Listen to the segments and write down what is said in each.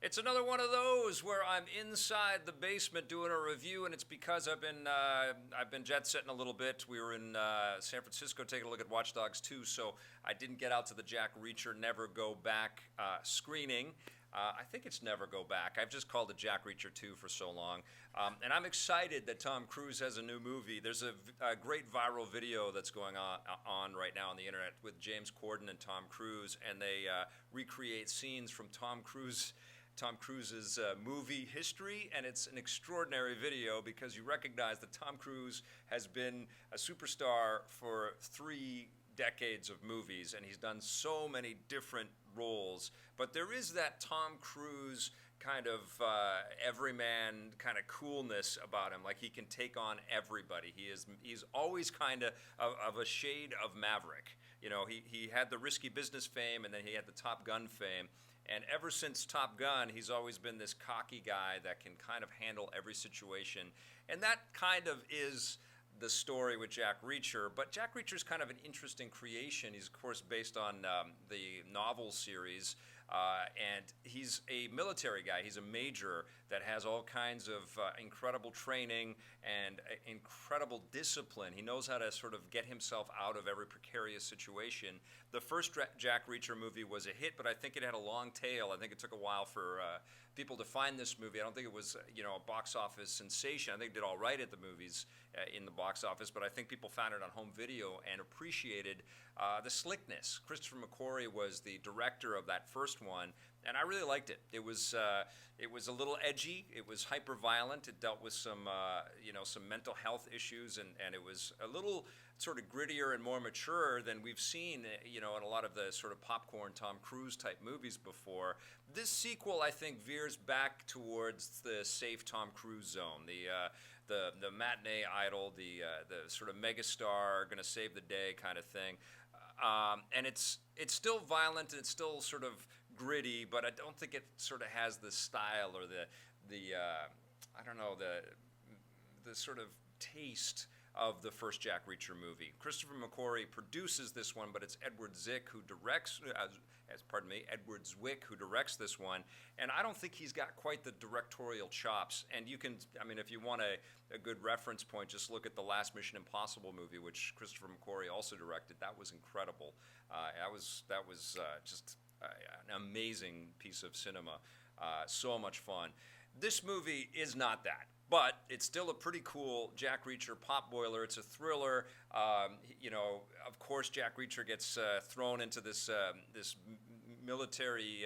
It's another one of those where I'm inside the basement doing a review, and it's because I've been jet setting a little bit. We were in San Francisco taking a look at Watch Dogs 2, so I didn't get out to the Jack Reacher Never Go Back screening. I think it's Never Go Back. I've just called it Jack Reacher 2 for so long. And I'm excited that Tom Cruise has a new movie. There's a great viral video that's going on right now on the internet with James Corden and Tom Cruise, and they recreate scenes from Tom Cruise's movie history, and it's an extraordinary video because you recognize that Tom Cruise has been a superstar for 3 decades of movies, and he's done so many different roles. But there is that Tom Cruise kind of everyman kind of coolness about him, like he can take on everybody. He's always kind of a shade of Maverick. You know, he had the Risky Business fame, and then he had the Top Gun fame. And ever since Top Gun, he's always been this cocky guy that can kind of handle every situation. And that kind of is the story with Jack Reacher. But Jack Reacher is kind of an interesting creation. He's, of course, based on the novel series. And he's a military guy. He's a major that has all kinds of incredible training and incredible discipline. He knows how to sort of get himself out of every precarious situation. The first Jack Reacher movie was a hit, but I think it had a long tail. I think it took a while for people to find this movie. I don't think it was, a box office sensation. I think it did all right at the movies in the box office, but I think people found it on home video and appreciated the slickness. Christopher McQuarrie was the director of that first one, and I really liked it. It was a little edgy. It was hyper violent. It dealt with some mental health issues, and it was a little sort of grittier and more mature than we've seen, in a lot of the sort of popcorn Tom Cruise type movies before. This sequel, I think, veers back towards the safe Tom Cruise zone, the matinee idol, the sort of megastar, going to save the day kind of thing. And it's still violent and it's still sort of gritty, but I don't think it sort of has the style or the sort of taste of the first Jack Reacher movie. Christopher McQuarrie produces this one, but it's Edward Zwick who directs this one, and I don't think he's got quite the directorial chops. And if you want a good reference point, just look at the last Mission Impossible movie, which Christopher McQuarrie also directed. That was incredible. That was just an amazing piece of cinema. So much fun. This movie is not that. But it's still a pretty cool Jack Reacher potboiler. It's a thriller. Of course, Jack Reacher gets thrown into this military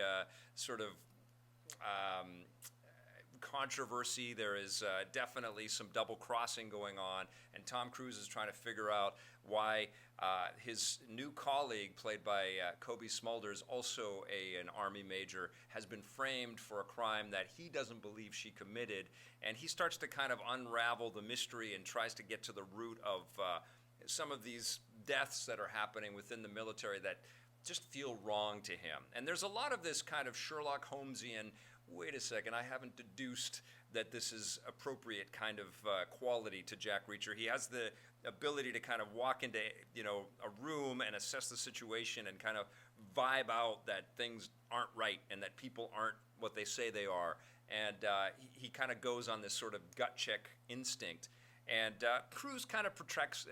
sort of controversy. There is definitely some double crossing going on, and Tom Cruise is trying to figure out why his new colleague, played by Cobie Smulders, also an Army major, has been framed for a crime that he doesn't believe she committed. And he starts to kind of unravel the mystery and tries to get to the root of some of these deaths that are happening within the military that just feel wrong to him. And there's a lot of this kind of Sherlock Holmesian, wait a second, I haven't deduced that this is appropriate kind of quality to Jack Reacher. He has the ability to kind of walk into a room and assess the situation and kind of vibe out that things aren't right and that people aren't what they say they are. And he kind of goes on this sort of gut check instinct. And Cruise kind of projects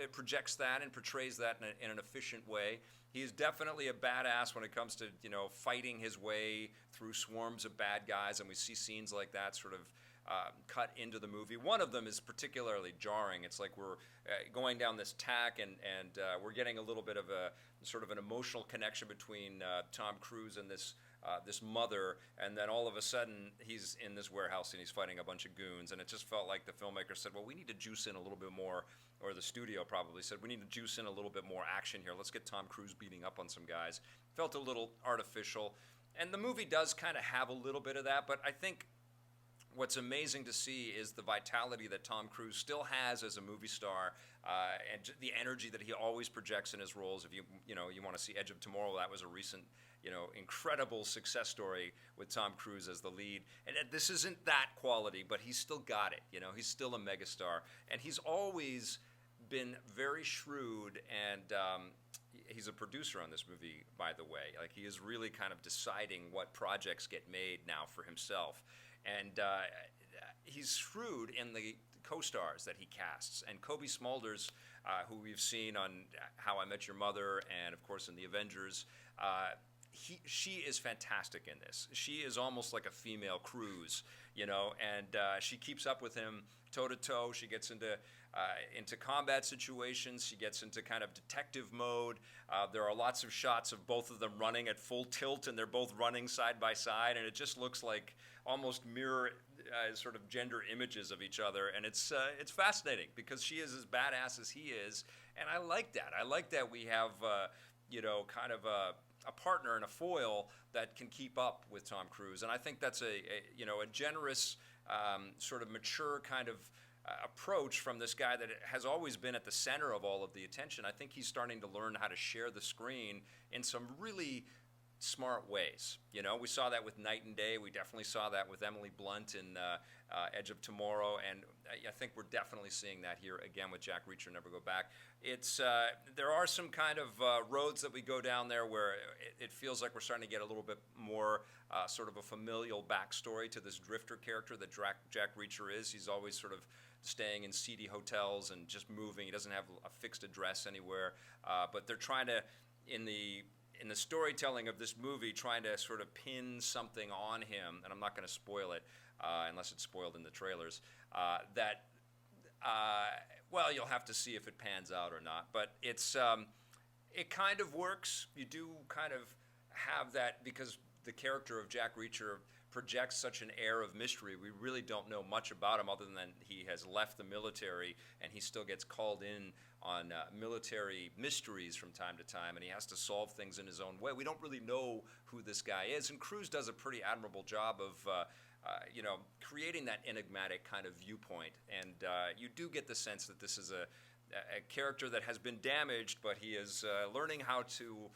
that and portrays that in an efficient way. He is definitely a badass when it comes to fighting his way through swarms of bad guys, and we see scenes like that sort of cut into the movie. One of them is particularly jarring. It's like we're going down this tack, and we're getting a little bit of a sort of an emotional connection between Tom Cruise and this mother, and then all of a sudden he's in this warehouse and he's fighting a bunch of goons, and it just felt like the filmmaker said, well, we need to juice in a little bit more, or the studio probably said, we need to juice in a little bit more action here. Let's get Tom Cruise beating up on some guys. Felt a little artificial, and the movie does kind of have a little bit of that, but I think what's amazing to see is the vitality that Tom Cruise still has as a movie star, and the energy that he always projects in his roles. If you want to see Edge of Tomorrow, that was a recent incredible success story with Tom Cruise as the lead. And this isn't that quality, but he's still got it. He's still a megastar, and he's always been very shrewd and he's a producer on this movie, by the way. Like, he is really kind of deciding what projects get made now for himself. And he's shrewd in the co-stars that he casts. And Cobie Smulders, who we've seen on How I Met Your Mother and, of course, in The Avengers, she is fantastic in this. She is almost like a female Cruise, you know, and she keeps up with him toe to toe. She gets into combat situations. She gets into kind of detective mode. There are lots of shots of both of them running at full tilt, and they're both running side by side, and it just looks like almost mirror sort of gender images of each other, and it's fascinating because she is as badass as he is, and I like that. I like that we have you know, kind of a partner and a foil that can keep up with Tom Cruise, and I think that's a you know, a generous sort of mature kind of approach from this guy that has always been at the center of all of the attention. I think he's starting to learn how to share the screen in some really smart ways. You know, we saw that with Night and Day. We definitely saw that with Emily Blunt in Edge of Tomorrow, and I think we're definitely seeing that here again with Jack Reacher: Never Go Back. It's there are some kind of roads that we go down there where it feels like we're starting to get a little bit more sort of a familial backstory to this drifter character that Jack Reacher is. He's always sort of staying in seedy hotels and just moving. He doesn't have a fixed address anywhere, but they're trying to, in the storytelling of this movie, trying to sort of pin something on him, and I'm not going to spoil it unless it's spoiled in the trailers, well, you'll have to see if it pans out or not, but it's it kind of works. You do kind of have that because the character of Jack Reacher projects such an air of mystery. We really don't know much about him other than he has left the military and he still gets called in on military mysteries from time to time, and he has to solve things in his own way. We don't really know who this guy is, and Cruise does a pretty admirable job of you know, creating that enigmatic kind of viewpoint, and you do get the sense that this is a character that has been damaged, but he is learning how to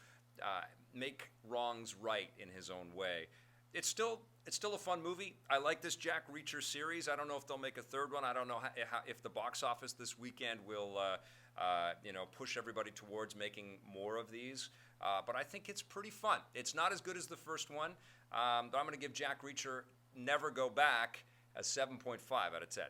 make wrongs right in his own way. It's still a fun movie. I like this Jack Reacher series. I don't know if they'll make a third one. I don't know if the box office this weekend will you know, push everybody towards making more of these. But I think it's pretty fun. It's not as good as the first one, but I'm going to give Jack Reacher: Never Go Back a 7.5 out of 10.